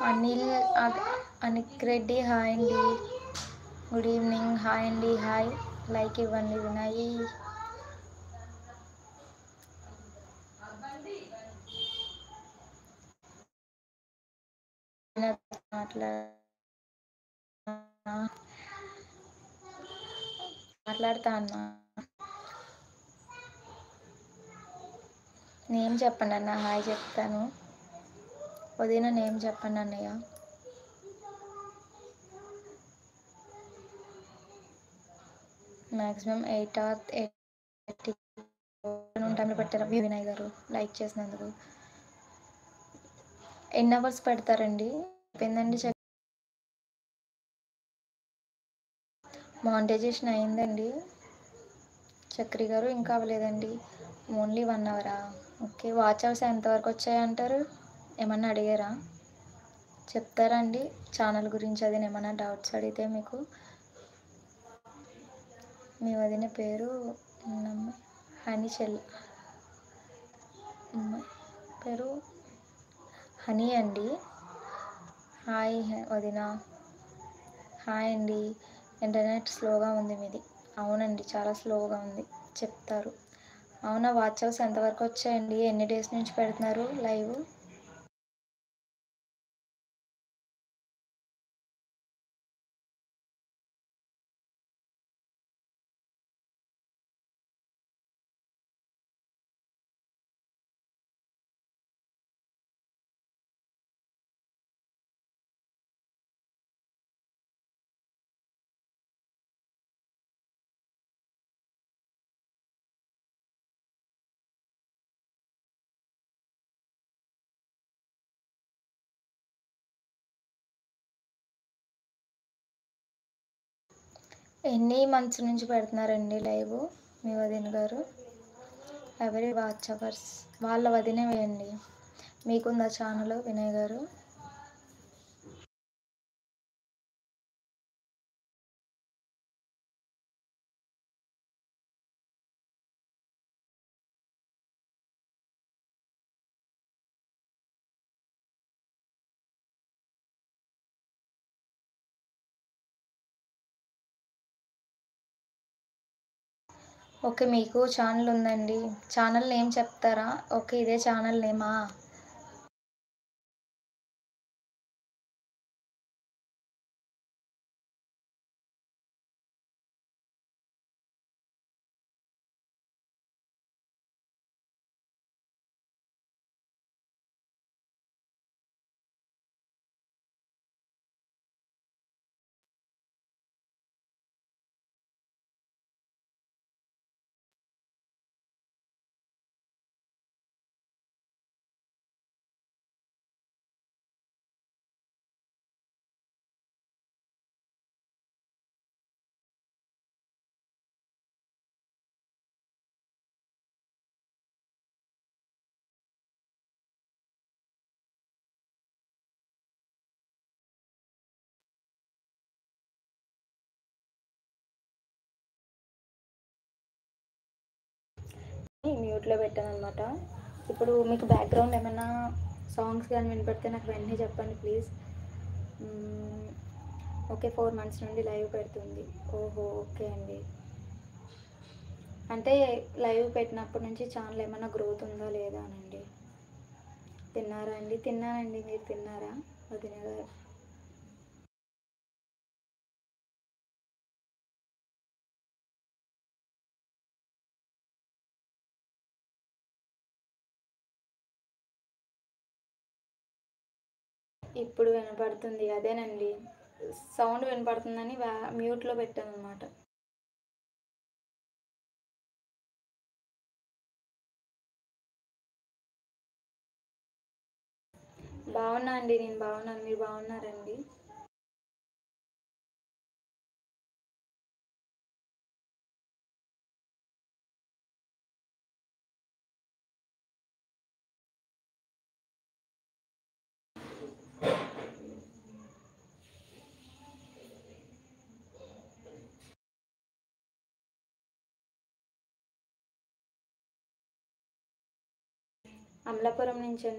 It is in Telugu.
అనిల్ అనిక్ రెడ్డి హాయ్ అండి. Good evening. హాయ్ అండి. హాయ్. లైక్ ఇవ్వండి వినయ్. మాట్లా మాట్లాడతా అన్నా. నేమ్ చెప్పండి అన్న, హాయ్ చెప్తాను. వదిన నేమ్ చెప్పండి అన్నయ్య. మ్యాక్సిమం 8 టైంలో పెట్టారు వినయ్ గారు లైక్ చేసినందుకు. ఎన్ని అవర్స్ పెడతారండి? అయిపోయిందండి. మానిటైజేషన్ అయిందండి చక్రి గారు? ఇంకా అవ్వలేదండి. ఓన్లీ 1 అవరా? ఓకే. వాచ్ అవర్స్ ఎంతవరకు వచ్చాయంటారు? ఏమన్నా అడిగారా? చెప్తారా అండి ఛానల్ గురించి? అది ఏమన్నా డౌట్స్ అడిగితే మీకు. మీ వదిన పేరు హనీ పేరు హనీ అండి. హాయ్ వదిన. హాయ్ అండి. ఇంటర్నెట్ స్లోగా ఉంది మీది. అవునండి, చాలా స్లోగా ఉంది. చెప్తారు. అవునా, వాచ్ అవర్స్ ఎంతవరకు వచ్చాయండి? ఎన్ని డేస్ నుంచి పెడుతున్నారు లైవ్? ఎన్ని మంత్స్ నుంచి పెడుతున్నారండి లైవ్ మీ వదిన గారు? ఎవరి వాచ్ అవర్స్? వాళ్ళ వదినే వేయండి. మీకుందా ఛానల్ వినయ్ గారు? ఓకే, మీకు ఛానల్ ఉందండి. ఛానల్ నేమ్ చెప్తారా? ఓకే, ఇదే ఛానల్ నేమా? మ్యూట్లో పెట్టాను అనమాట. ఇప్పుడు మీకు బ్యాక్గ్రౌండ్ ఏమైనా సాంగ్స్ కానీ వినపడితే నాకు వెంటనే చెప్పండి ప్లీజ్. ఓకే, 4 months నుండి లైవ్ పెడుతుంది. ఓహో, ఓకే అండి. అంటే లైవ్ పెట్టినప్పటి నుంచి ఛానల్ ఏమైనా గ్రోత్ ఉందా లేదా అనండి. తిన్నారా అండి? తిన్నానండి. మీరు తిన్నారా వదిన గారు? ఇప్పుడు వినపడుతుంది. అదేనండి, సౌండ్ వినపడుతుందని మ్యూట్లో పెట్టాను అనమాట. బాగున్నా అండి. నేను బాగున్నాను. మీరు బాగున్నారండి? అమలాపురం నుంచి